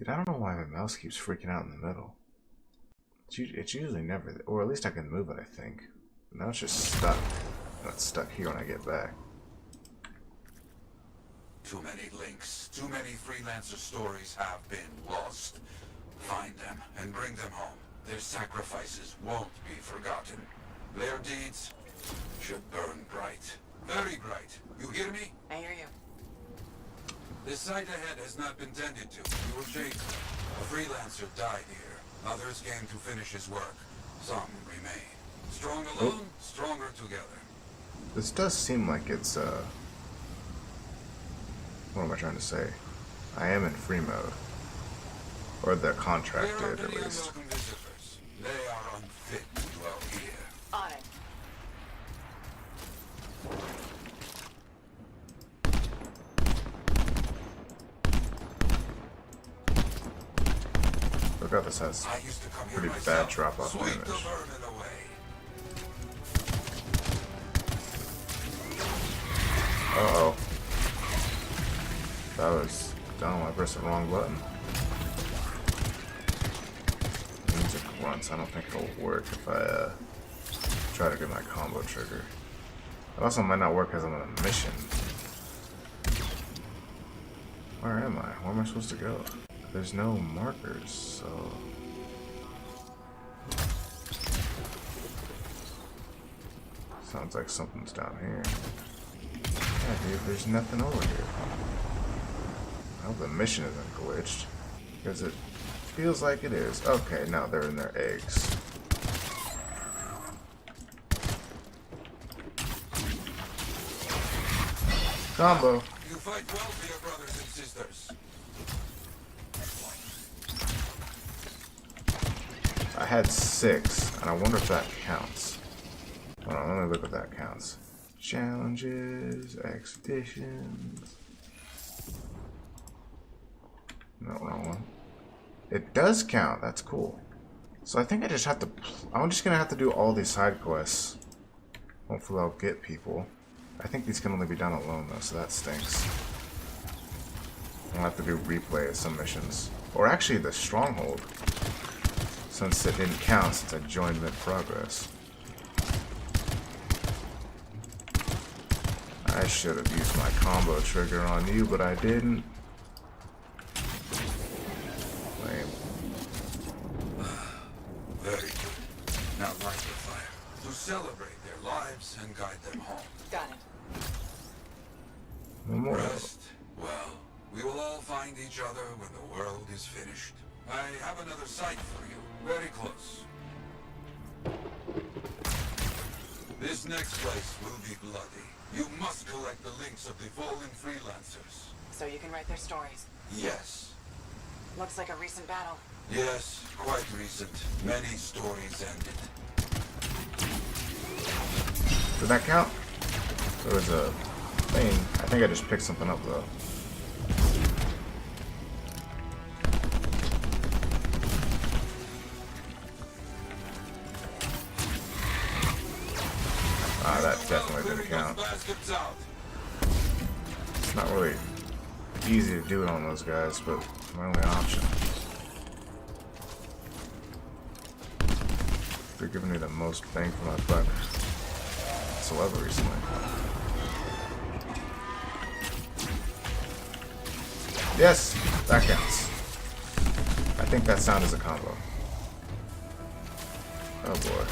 Dude, I don't know why my mouse keeps freaking out in the middle. It's usually never, or at least I can move it, I think. Now it's just stuck. And it's stuck here when I get back. Too many links, too many freelancer stories have been lost. Find them and bring them home. Their sacrifices won't be forgotten. Their deeds should burn bright. Very bright. You hear me? I hear you. This site ahead has not been tended to. You were chased. A freelancer died here. Others came to finish his work. Some remain. Strong alone, stronger together. This does seem like it's, what am I trying to say? I am in free mode. Or the contract did, at least. Welcome visitors. They are unfit to dwell here. On it. Look how this has pretty bad drop-off damage. Uh-oh. That was dumb. I pressed the wrong button. Music once. I don't think it'll work if I try to get my combo trigger. It also might not work because I'm on a mission. Where am I? Where am I supposed to go? There's no markers, so... Sounds like something's down here. Yeah, dude, there's nothing over here. I hope the mission isn't glitched. Because it feels like it is. Okay, now they're in their eggs. Combo. You fight well for your brothers and sisters. I had 6, and I wonder if that counts. Hold on, let me look if that counts. Challenges, expeditions. No, wrong one. It does count. That's cool. So I think I just have to. I'm just gonna have to do all these side quests. Hopefully, I'll get people. I think these can only be done alone though, so that stinks. I'll have to do replay of some missions, or actually the stronghold, since it didn't count since I joined mid-progress. I should have used my combo trigger on you, but I didn't. Lame. Very good. Now light the fire to celebrate their lives and guide them home. Got it. Memorial. Rest. Well, we will all find each other when the world is finished. I have another site for you, very close. This next place will be bloody. You must collect the links of the fallen freelancers. So you can write their stories. Yes. Looks like a recent battle. Yes, quite recent. Many stories ended. Did that count? There was a thing. I think I just picked something up though. Ah, that definitely didn't count. It's not really easy to do it on those guys, but my only option. They're giving me the most bang for my buck whatsoever recently. Yes, that counts. I think that sound is a combo. Oh boy.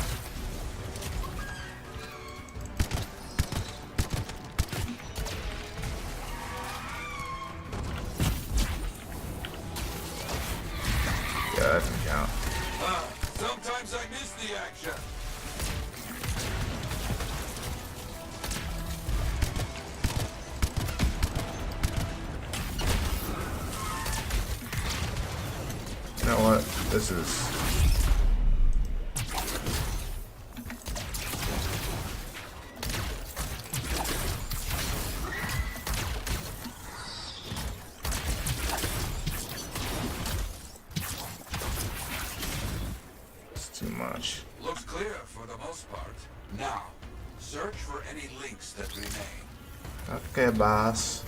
Yeah, that doesn't count. Sometimes I miss the action. You know what? This is... too much. Looks clear for the most part. Now, search for any links that remain. Okay, boss.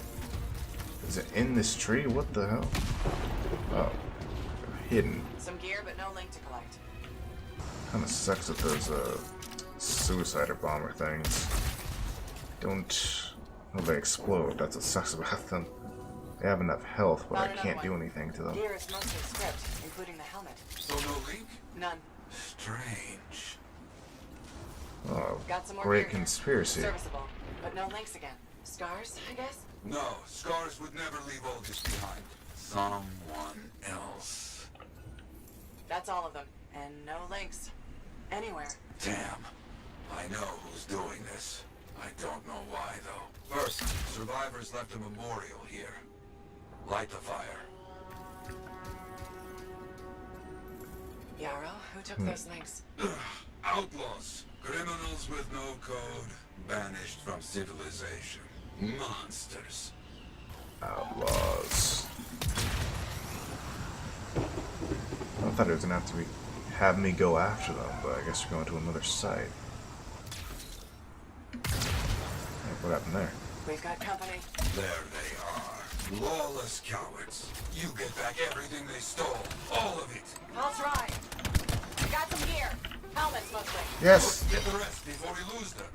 Is it in this tree? What the hell? Oh. hidden. Some gear, but no link to collect. Kinda sucks with those suicide or bomber things. Don't well, they explode, that's what sucks about them. They have enough health, but I Found can't another do one. anything to them. Gear is mostly script, including the helmet. So no link? None. Strange. Oh, Got some more great gear here. conspiracy. Serviceable, but no links again. Scars, I guess? No, Scars would never leave August behind. Someone else. That's all of them. And no links. Anywhere. Damn. I know who's doing this. I don't know why, though. First, survivors left a memorial here. Light the fire. Yarrow, who took those links? Outlaws. Criminals with no code. Banished from civilization. Monsters. Outlaws. I thought it was gonna have me go after them, but I guess we're going to another site. Hey, what happened there? We've got company. There they are. Lawless cowards. You get back everything they stole. All of it. I'll try. Got some gear. Helmets mostly. Yes! Get the rest before we lose them.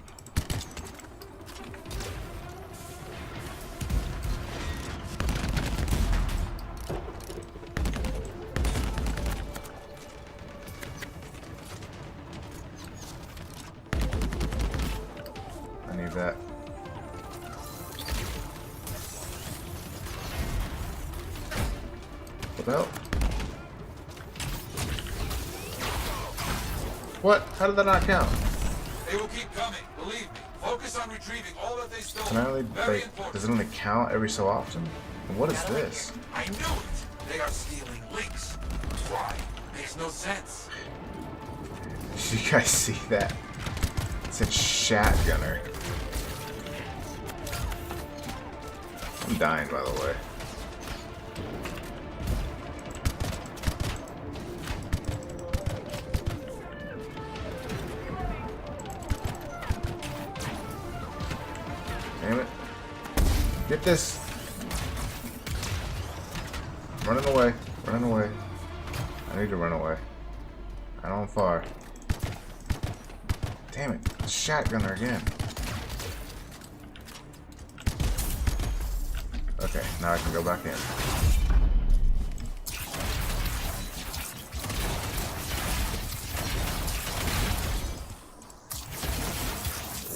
I need that. What the hell? What? How did that not count? They will keep coming. Believe me. Focus on retrieving all that they stole. Can I only, Very like, important. does it only count every so often? And what is this? I knew it. They are stealing links. Why? Makes no sense. Did you guys see that? It said shotgunner. I'm dying, by the way. Damn it. Get this. Running away. Running away. I need to run away. I know I'm far. Damn it. Shotgunner again. Okay, now I can go back in.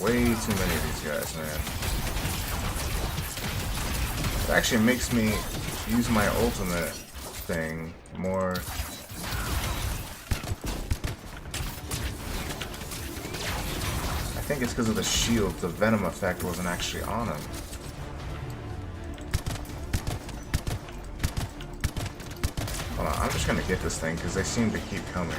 Way too many of these guys, man. It actually makes me use my ultimate thing more. I think it's because of the shield. The venom effect wasn't actually on him. Hold on, I'm just gonna get this thing because they seem to keep coming.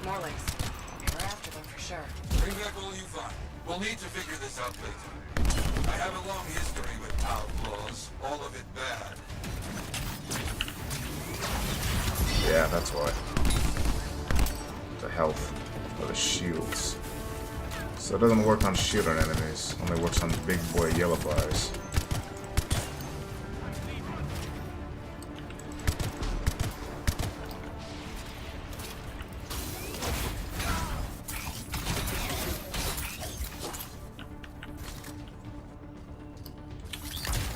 More links. We're after them for sure. Bring back all you find. We'll need to figure this out later. I have a long history with outlaws. All of it bad. Yeah, that's why. The health or the shields. So it doesn't work on shielded enemies, only works on big boy yellow bars.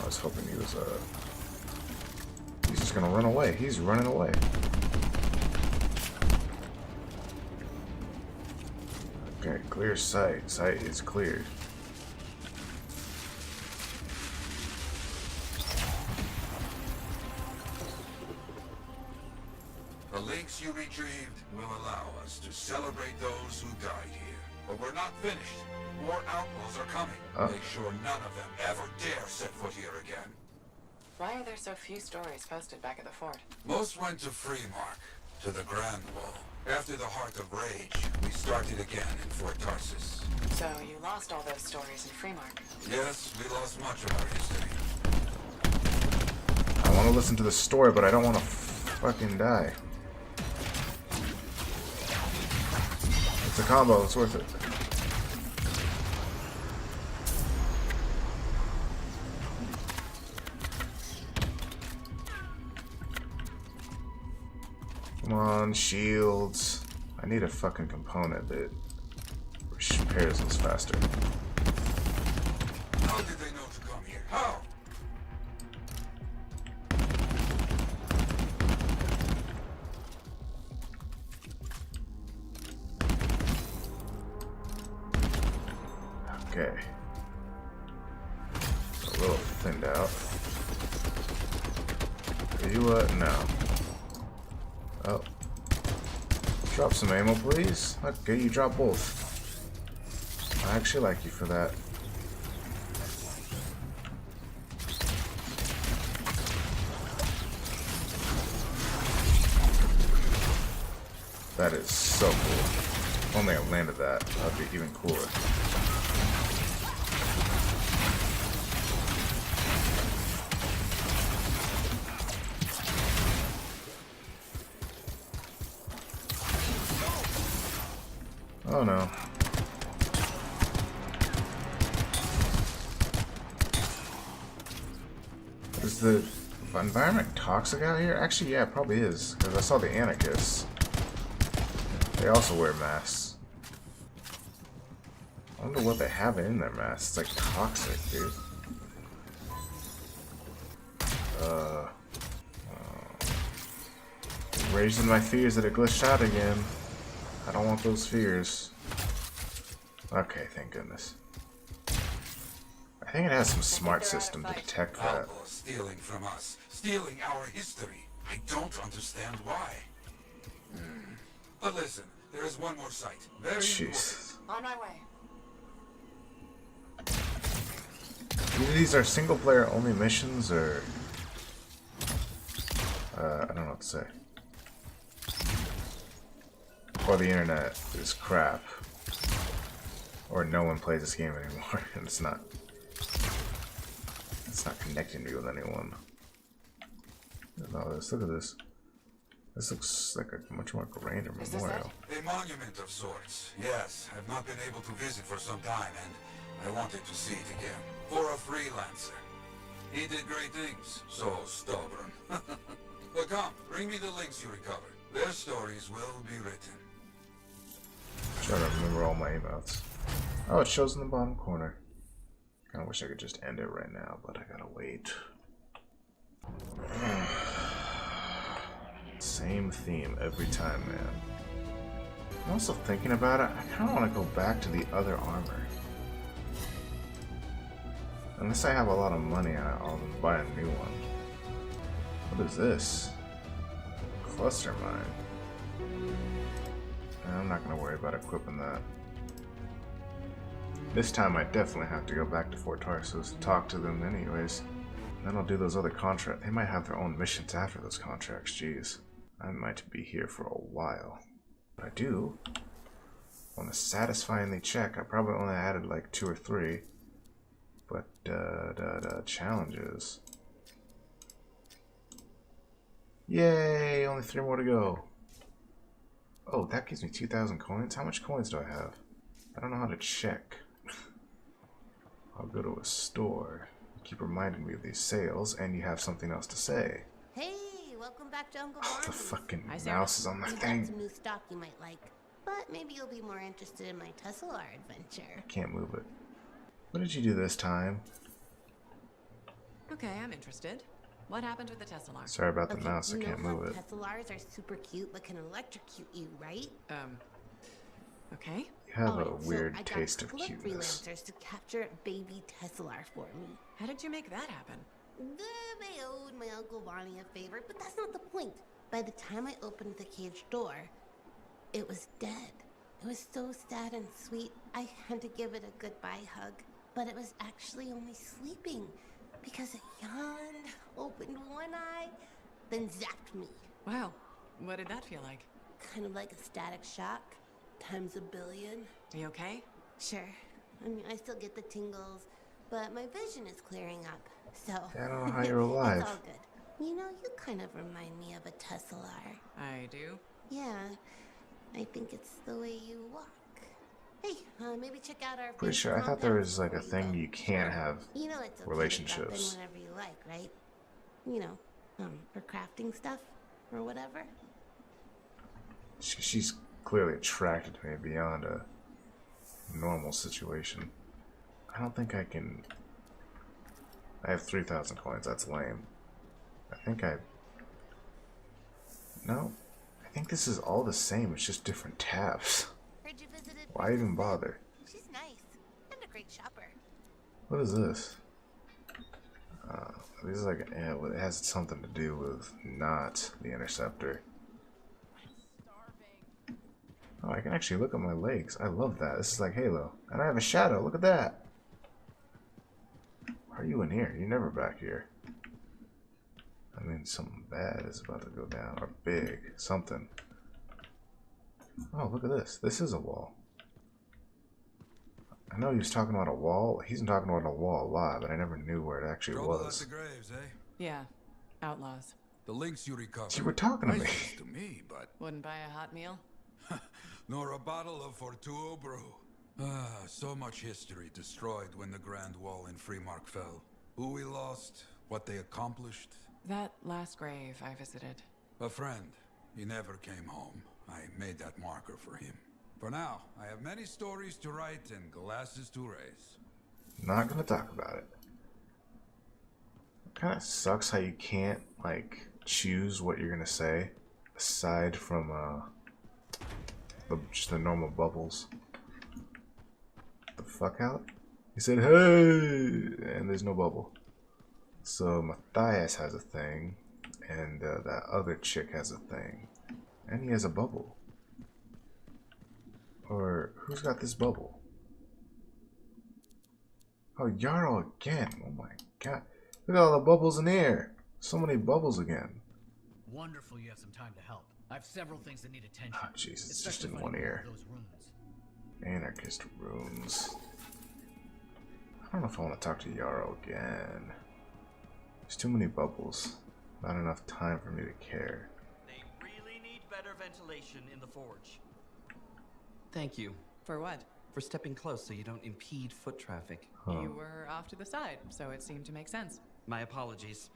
I was hoping he was he's just gonna run away. He's running away. Okay, clear sight. Sight is cleared. The links you retrieved will allow us to celebrate those who died here. But we're not finished. More outlaws are coming. Make sure none of them ever dare set foot here again. Why are there so few stories posted back at the fort? Most went to Freemark, to the Grand Wall. After the Heart of Rage, we started again in Fort Tarsus. So you lost all those stories in Freemark. Yes, we lost much of our history. I want to listen to the story, but I don't want to fucking die. It's a combo. It's worth it. on, shields. I need a fucking component that repairs those faster. How did they know to come here? How? Okay. A little thinned out. You no. Oh. Drop some ammo, please. Okay, you drop both. I actually like you for that. That is so cool. If only I landed that, that'd be even cooler. Oh no. Is the environment toxic out here? Actually, yeah, it probably is. Because I saw the anarchists. They also wear masks. I wonder what they have in their masks. It's like toxic, dude. Raising my fears that it glitched out again. I don't want those fears. Okay, thank goodness. I think it has some smart system to detect that. Outlaws stealing from us, stealing our history. I don't understand why. But listen, there is one more site. Very Jeez. On my way. Either these are single player only missions or I don't know what to say. Or the internet is crap. Or no one plays this game anymore and it's not connecting me with anyone. Look at this. Look at this. This looks like a much more grander memorial. A monument of sorts. Yes, I've not been able to visit for some time, and I wanted to see it again. For a freelancer. He did great things. So stubborn. But come, bring me the links you recovered. Their stories will be written. Trying to remember all my emails. Oh, it shows in the bottom corner. Kinda wish I could just end it right now, but I gotta wait. Same theme every time, man. I'm also thinking about it, I kinda wanna go back to the other armor. Unless I have a lot of money, I'll buy a new one. What is this? Cluster mine. I'm not gonna worry about equipping that. This time I definitely have to go back to Fort Tarsus to talk to them anyways. Then I'll do those other contracts. They might have their own missions after those contracts, jeez. I might be here for a while. But I do want to satisfyingly check. I probably only added like 2 or 3. But, challenges. Yay! Only 3 more to go. Oh, that gives me 2,000 coins? How much coins do I have? I don't know how to check. I'll go to a store. You keep reminding me of these sales, and you have something else to say. Hey, welcome back to Uncle Oh, Barney's. the fucking Hi, Sarah. mouse is on my We got thing. some new stock you might like, but maybe you'll be more interested in my Tesla adventure. Can't move it. What did you do this time? Okay, I'm interested. What happened with the Tesla? Sorry about the mouse, I you can't know move how it. Teslars are super cute but can electrocute you, right? Okay. You have a Alright, so weird I got taste a of couple of cuteness. freelancers to capture a baby Teslar for me. How did you make that happen? They owed my Uncle Bonnie a favor, but that's not the point. By the time I opened the cage door, it was dead. It was so sad and sweet, I had to give it a goodbye hug. But it was actually only sleeping because it yawned, opened one eye, then zapped me. Wow. What did that feel like? Kind of like a static shock, times a billion. Are you okay? Sure, I mean, I still get the tingles, but my vision is clearing up, so... I don't know how you're alive. It's all good. You know, you kind of remind me of a Teslar. I do. Yeah, I think it's the way you walk. Hey, maybe check out our... Pretty Facebook sure, I thought there compound was like a before you thing go. you can't have You know it's okay relationships. to drop in whenever you like, right? You know, for crafting stuff or whatever. She's clearly attracted to me beyond a normal situation. I don't think I can... I have 3,000 coins. That's lame. I think I... No. I think this is all the same. It's just different tabs. Heard you visited Why even bother? She's nice and a great shopper. What is this? This is like it has something to do with not the interceptor. Oh, I can actually look at my legs. I love that. This is like Halo. And I have a shadow. Look at that. Why are you in here? You're never back here. I mean, something bad is about to go down. Or big. Something. Oh, look at this. This is a wall. I know he was talking about a wall. He's talking about a wall a lot, but I never knew where it actually Trouble was. at the graves, eh? Yeah. Outlaws. The links you recovered. You were talking to me. Nice to me, but Wouldn't buy a hot meal? nor a bottle of Fortuo brew. Ah, so much history destroyed when the Grand Wall in Freemark fell. Who we lost, what they accomplished. That last grave I visited. A friend. He never came home. I made that marker for him. For now, I have many stories to write and glasses to raise. Not gonna talk about it. Kind of sucks how you can't like choose what you're gonna say aside from just the normal bubbles. The fuck out? He said hey, and there's no bubble. So Matthias has a thing, and that other chick has a thing, and he has a bubble. Or who's got this bubble? Oh, Jarl again. Oh my god. Look at all the bubbles in the air. So many bubbles again. Wonderful you have some time to help. I have several things that need attention. Oh, jeez, it's just especially in finding one ear. Those runes. Anarchist runes. I don't know if I want to talk to Jarl again. There's too many bubbles. Not enough time for me to care. They really need better ventilation in the forge. Thank you For what? for stepping close so you don't impede foot traffic. Huh. You were off to the side, so it seemed to make sense. My apologies.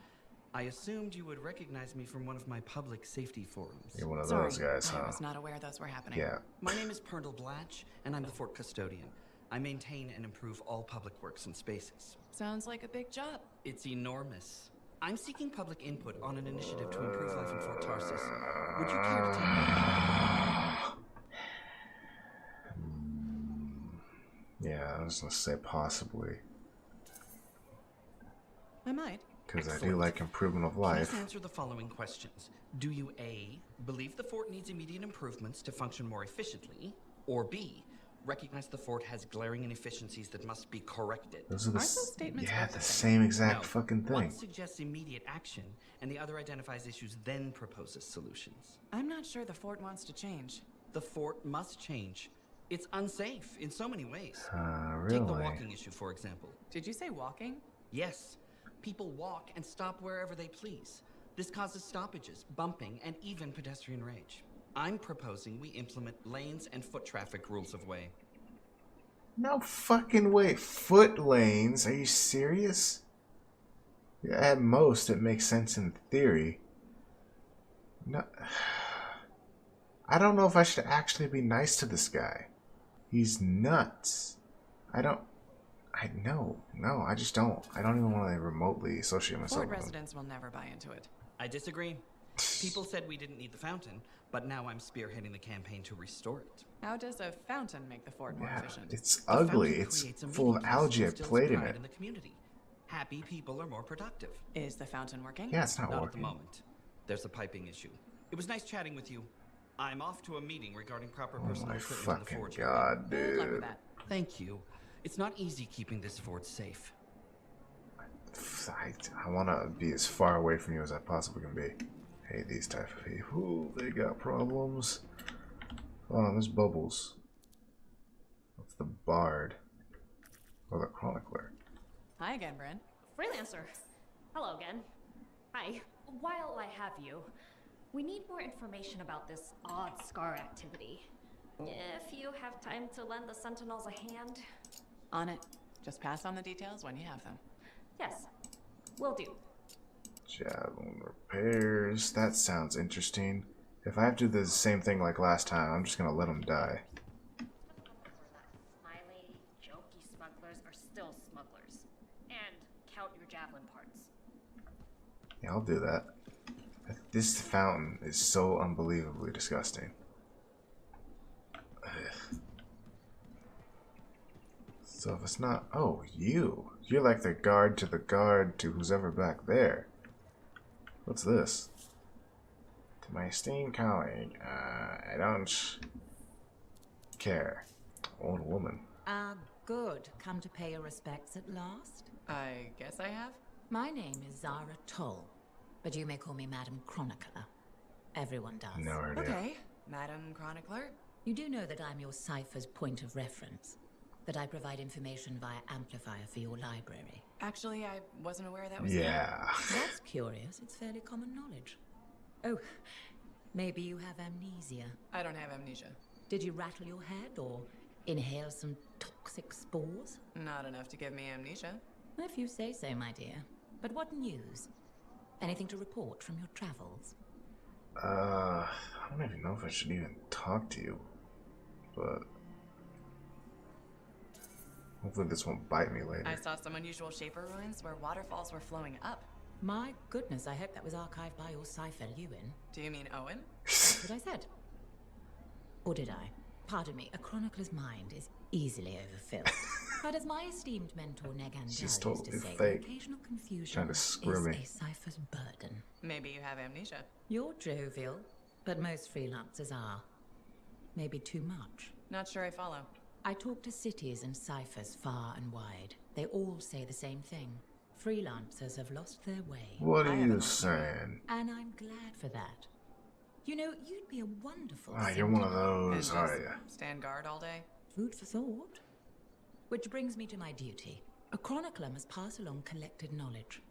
I assumed you would recognize me from one of my public safety forums. You're one of Sorry, those guys, I huh? was not aware those were happening. Yeah. My name is Pernell Blatch, and I'm the fort custodian. I maintain and improve all public works and spaces. Sounds like a big job. It's enormous. I'm seeking public input on an initiative to improve life in Fort Tarsus. Would you care to take part? Yeah, I was gonna say possibly. I might. Because I do Excellent. like improvement of Please life. answer the following questions. Do you A, believe the fort needs immediate improvements to function more efficiently? Or B, recognize the fort has glaring inefficiencies that must be corrected? Those are the Aren't those statements yeah, both the the same exact No. fucking One thing. suggests immediate action, and the other identifies issues, then proposes solutions. I'm not sure the fort wants to change. The fort must change. It's unsafe in so many ways. Really? Take the walking issue, for example. Did you say walking? Yes, people walk and stop wherever they please. This causes stoppages, bumping, and even pedestrian rage. I'm proposing we implement lanes and foot traffic rules of way. No fucking way. Foot lanes? Are you serious? Yeah, at most, it makes sense in theory. No. I don't know if I should actually be nice to this guy. He's nuts. I just don't. I don't even want to remotely associate myself Fort with him. residents will never buy into it. I disagree. People said we didn't need the fountain, but now I'm spearheading the campaign to restore it. How does a fountain make the fort more Yeah, efficient? it's The ugly. fountain It's creates a full of meeting place algae. and I instills played in pride it. in the community. Happy people are more productive. Is the fountain working? Yeah, it's not Not at the working. moment. There's a piping issue. It was nice chatting with you. I'm off to a meeting regarding proper Oh personal my equipment in the fucking forge. god, Good luck with dude. that. Thank you. It's not easy keeping this fort safe. I want to be as far away from you as I possibly can be. Hey, these type of people, ooh, they got problems. Oh, there's bubbles. That's the bard. Or the chronicler. Hi again, Brent. Freelancer. Hello again. Hi. While I have you, we need more information about this odd scar activity. If you have time to lend the Sentinels a hand. On it. Just pass on the details when you have them. Yes, will do. Javelin repairs. That sounds interesting. If I have to do the same thing like last time, I'm just gonna let him die. Smiley, jokey smugglers are still smugglers. And count your javelin parts. Yeah, I'll do that. This fountain is so unbelievably disgusting. Ugh. So if it's not... Oh, you. You're like the guard to who's ever back there. What's this? To my esteemed colleague, I don't care. Old woman. Ah, good. Come to pay your respects at last? I guess I have. My name is Zara Toll, but you may call me Madam Chronicler. Everyone does. No idea. Okay, Madam Chronicler. You do know that I'm your cipher's point of reference, that I provide information via amplifier for your library. Actually, I wasn't aware that was you. Yeah. That's curious. It's fairly common knowledge. Oh, maybe you have amnesia. I don't have amnesia. Did you rattle your head or inhale some toxic spores? Not enough to give me amnesia. If you say so, my dear. But what news? Anything to report from your travels? I don't even know if I should even talk to you. But hopefully this won't bite me later. I saw some unusual shaper ruins where waterfalls were flowing up. My goodness, I hope that was archived by your cipher, Ewan. Do you mean Owen? That's what I said. Or did I? Pardon me, a chronicler's mind is easily overfilled. But as my esteemed mentor Negan She's used totally to say, fake. occasional confusion Trying to screw is me. a cipher's burden. Maybe you have amnesia. You're jovial, but most freelancers are. Maybe too much. Not sure I follow. I talk to cities and ciphers far and wide. They all say the same thing. Freelancers have lost their way. What I are haven't you lost saying? And I'm glad for that. You know, you'd be a wonderful Ah, you're one of sentinel. And those, are just you? stand guard all day? Food for thought. Which brings me to my duty. A chronicler must pass along collected knowledge,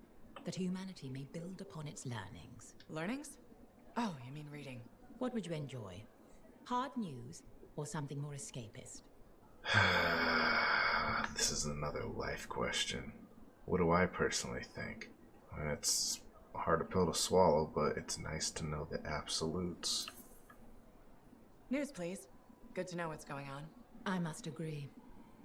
that humanity may build upon its learnings. Learnings? Oh, you mean reading. What would you enjoy? Hard news or something more escapist? This is another life question. What do I personally think? I mean, it's a hard pill to swallow, but it's nice to know the absolutes. News, please. Good to know what's going on. I must agree,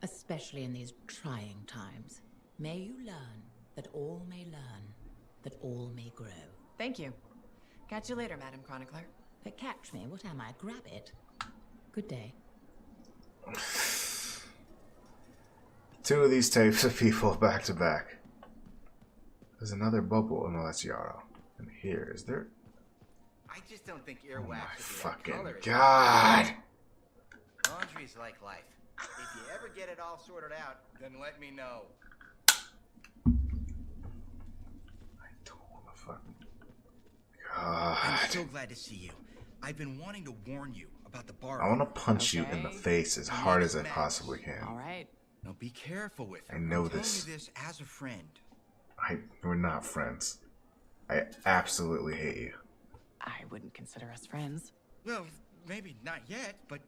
especially in these trying times. May you learn that all may learn, that all may grow. Thank you. Catch you later, Madam Chronicler. But catch me, what am I? Grab it. Good day. Two of these types of people back to back. There's another bubble. Oh no, that's Yarrow. And here, is there... I just don't think Oh my earwax should be that fucking color. god! Laundry's like life. If you ever get it all sorted out, then let me know. I don't want to fucking... I'm God. so glad to see you. I've been wanting to warn you about the bar. I want to punch you in the Okay. face as hard as I possibly can. All right. Now be careful with her. I know I'm telling this. you this as a friend. We're not friends. I absolutely hate you. I wouldn't consider us friends. Well, maybe not yet, but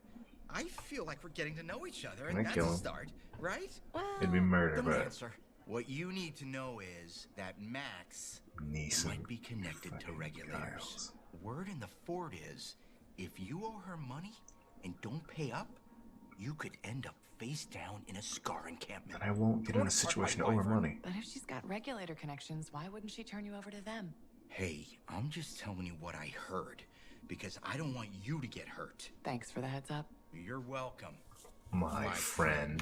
I feel like we're getting to know each other, Can I and that's kill a him? start, right? It'd be murder, Don't but answer. What you need to know is that Max Neeson might be connected to fucking regulators. Giles. Word in the fort is, if you owe her money and don't pay up, you could end up face down in a Scar encampment. And I won't get in a situation over money. But if she's got regulator connections, why wouldn't she turn you over to them? Hey, I'm just telling you what I heard, because I don't want you to get hurt. Thanks for the heads up. You're welcome. My friend.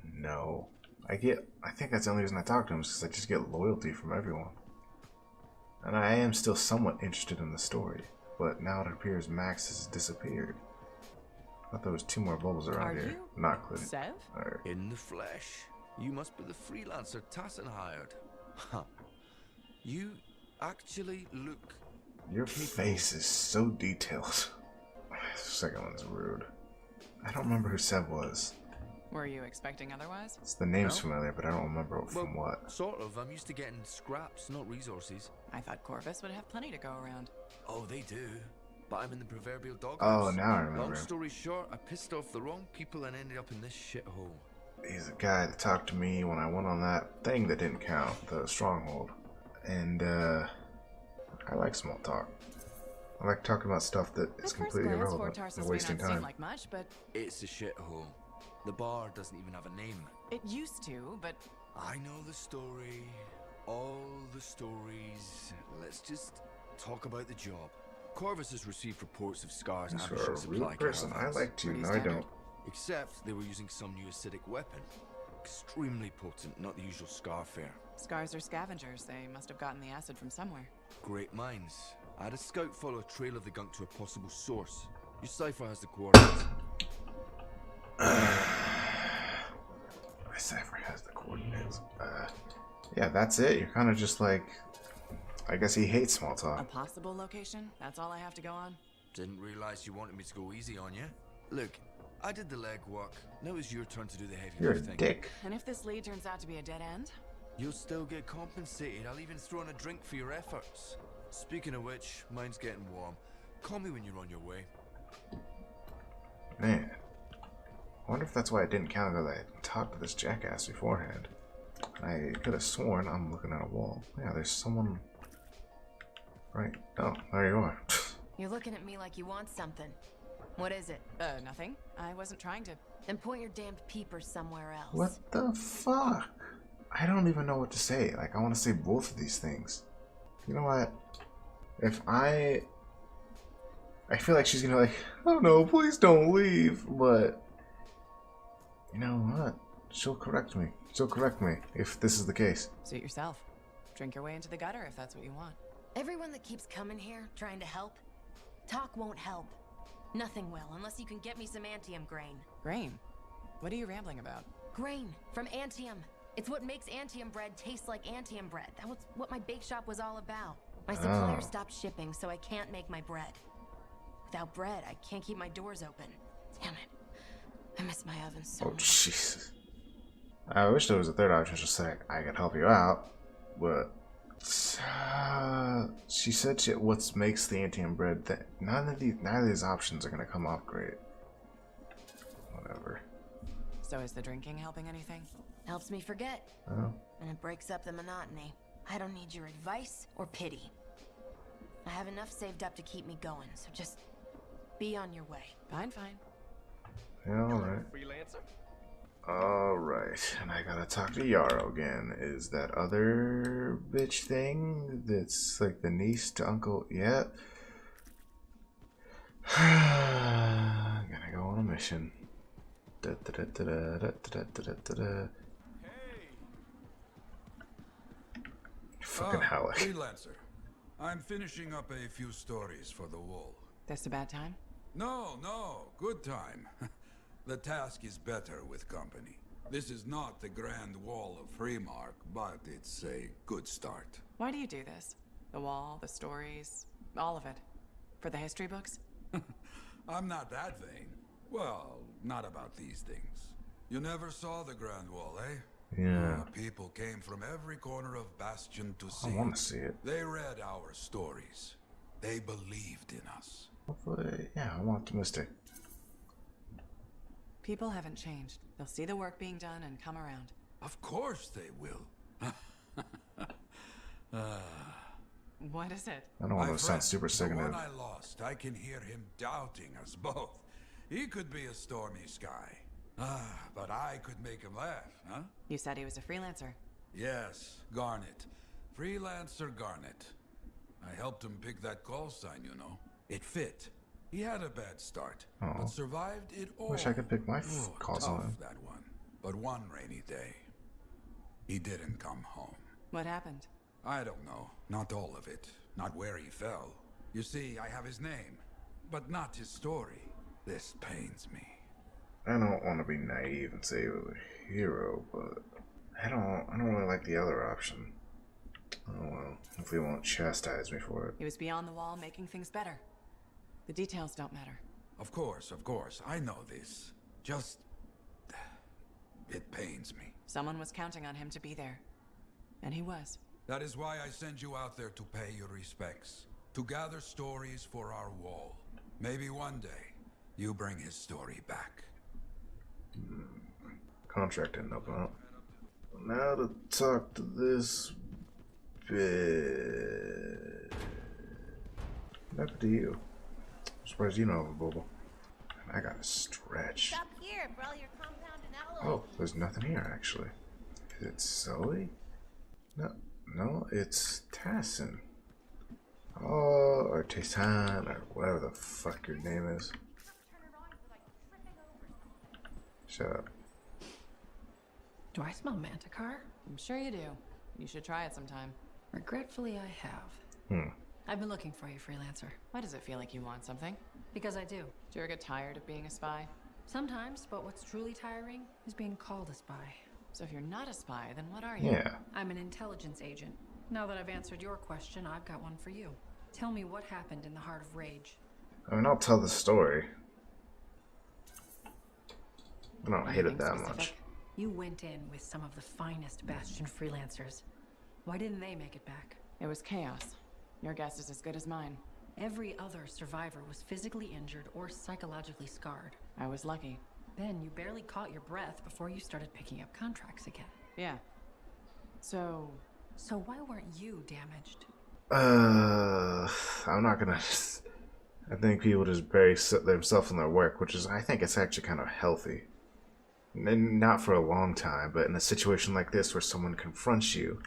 No. I think that's the only reason I talk to him is because I just get loyalty from everyone. And I am still somewhat interested in the story. But now it appears Max has disappeared. I thought there was 2 more bubbles around Are here. you Not included. Sev? Alright. In the flesh. You must be the freelancer Tassin hired. Huh. You actually look... Your capable. face is so detailed. The second one's rude. I don't remember who Seb was. Were you expecting otherwise? The name's No. familiar, but I don't remember from Well, what. sort of. I'm used to getting scraps, not resources. I thought Corvus would have plenty to go around. Oh, they do. But I'm in the proverbial doghouse. Oh, now I remember Long him. story short, I pissed off the wrong people and ended up in this shithole. He's a guy that talked to me when I went on that thing that didn't count, the stronghold. And, I like small talk. I like talking about stuff that is completely irrelevant. Tarsus And may wasting not seem time. like much, but It's a shithole. The bar doesn't even have a name. it used to, but I know the story. All the stories. Let's just talk about the job. Corvus has received reports of scars These are ambushing a supply real person. I caravans. like to. Pretty No, I standard. don't. Except they were using some new acidic weapon. Extremely potent, not the usual scar fare. scars are scavengers. They must have gotten the acid from somewhere. Great minds. I had a scout follow a trail of the gunk to a possible source. Your cipher has the coordinates. My cipher has the coordinates. Yeah, that's it. You're kind of just like, I guess he hates small A talk. possible location? That's all I have to go on? Didn't realize you wanted me to go easy on you. Look, I did the legwork. Now it's your turn to do the heavy You're a lifting. dick. And if this lead turns out to be a dead end? You'll still get compensated. I'll even throw in a drink for your efforts. Speaking of which, mine's getting warm. Call me when you're on your way. Man. I wonder if that's why I didn't count because I talked to this jackass beforehand. I could have sworn I'm looking at a wall. Yeah, there's someone. Right. Oh, there you are. You're looking at me like you want something. What is it? Nothing. I wasn't trying to. Then point your damned peepers somewhere else. What the fuck? I don't even know what to say. Like, I want to say both of these things. You know what? If I feel like she's gonna like, oh no, please don't leave. But you know what? She'll correct me. She'll correct me if this is the case. Suit yourself. Drink your way into the gutter if that's what you want. Everyone that keeps coming here, trying to help, talk won't help. Nothing will, unless you can get me some Anthem grain. Grain? What are you rambling about? Grain from Anthem. It's what makes Anthem bread taste like Anthem bread. That was what my bake shop was all about. My supplier stopped shipping, so I can't make my bread. Without bread, I can't keep my doors open. Damn it. I miss my oven so Oh much. Jesus. I wish there was a third option. Just say I could help you out, but she said what makes the Anthem bread. That neither of these options are gonna come off great. Whatever. So is the drinking helping anything? Helps me forget, Oh. and it breaks up the monotony. I don't need your advice or pity. I have enough saved up to keep me going, so just be on your way. Fine, fine. Yeah, alright. Freelancer? Alright. And I gotta talk to Yarrow again. Is that other bitch thing that's like the niece to Uncle? Yep. Gonna go on a mission. Da, da, da, da, da, da, da, da, da, da. Fucking Halleck. Freelancer. I'm finishing up a few stories for the wall. This a bad time? No, good time. The task is better with company. This is not the grand wall of Freemark, but it's a good start. Why do you do this? The wall, the stories, all of it. For the history books? I'm not that vain. Well, not about these things. You never saw the grand wall, eh? Yeah. People came from every corner of Bastion to see. I want to see it. They read our stories. They believed in us. Hopefully, yeah, I'm optimistic. People haven't changed. They'll see the work being done and come around. Of course they will. What is it? I don't want My to sound friend, super the sickening. one I lost, I can hear him doubting us both. He could be a stormy sky. But I could make him laugh, huh? You said he was a freelancer. Yes, Garnet. Freelancer Garnet. I helped him pick that call sign, you know. It fit. He had a bad start, Oh. but survived it all. Wish I could pick my call tough, sign. that one. But one rainy day, he didn't come home. What happened? I don't know. Not all of it. Not where he fell. You see, I have his name, but not his story. This pains me. I don't want to be naive and say he was a hero, but I don't really like the other option. Oh well, hopefully he won't chastise me for it. He was beyond the wall making things better. The details don't matter. Of course, I know this. Just... it pains me. Someone was counting on him to be there. And he was. That is why I send you out there to pay your respects. To gather stories for our wall. Maybe one day, you bring his story back. Contract didn't open up. Now to talk to this bitch. What happened to you? I'm surprised you know of a bubble. I gotta stretch. Stop here for all your compound and alloy. Oh, there's nothing here actually. Is it Zoe? No, it's Tassin. Oh, or Tassan, or whatever the fuck your name is. Shut up. Do I smell Manticar? I'm sure you do. You should try it sometime. Regretfully, I have. I've been looking for you, freelancer. Why does it feel like you want something? Because I do. Do you ever get tired of being a spy? Sometimes, but what's truly tiring is being called a spy. So if you're not a spy, then what are you? Yeah. I'm an intelligence agent. Now that I've answered your question, I've got one for you. Tell me what happened in the Heart of Rage. I mean, I'll tell the story. I don't hate it Anything that specific? much. You went in with some of the finest Bastion freelancers. Why didn't they make it back? It was chaos. Your guess is as good as mine. Every other survivor was physically injured or psychologically scarred. I was lucky. Then you barely caught your breath before you started picking up contracts again. Yeah. So why weren't you damaged? I'm not gonna. I think people just bury themselves in their work, which is, I think it's actually kind of healthy. And not for a long time, but in a situation like this where someone confronts you.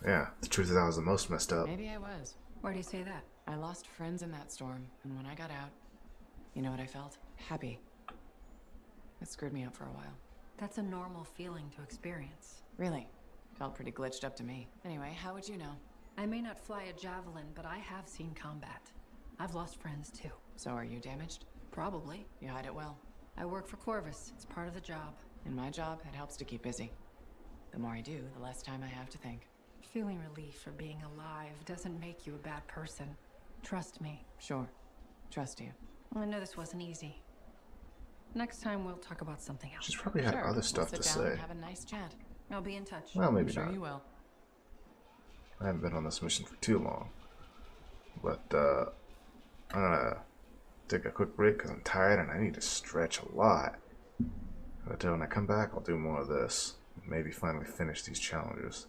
Yeah, the truth is I was the most messed up. maybe I was. Why do you say that? I lost friends in that storm, and when I got out, you know what I felt? Happy. It screwed me up for a while. That's a normal feeling to experience. Really? Felt pretty glitched up to me. Anyway, how would you know? I may not fly a javelin, but I have seen combat. I've lost friends too. So are you damaged? Probably. You hide it well. I work for Corvus. It's part of the job. In my job, it helps to keep busy. The more I do, the less time I have to think. Feeling relief for being alive doesn't make you a bad person. Trust me. Sure. Trust you. I know this wasn't easy. Next time we'll talk about something else. She's probably had Sure, other we'll stuff sit to down and say. have a nice chat. I'll be in touch. Well, maybe I'm sure not. you will. I haven't been on this mission for too long. But, I'm gonna take a quick break because I'm tired and I need to stretch a lot. But when I come back, I'll do more of this. Maybe finally finish these challenges.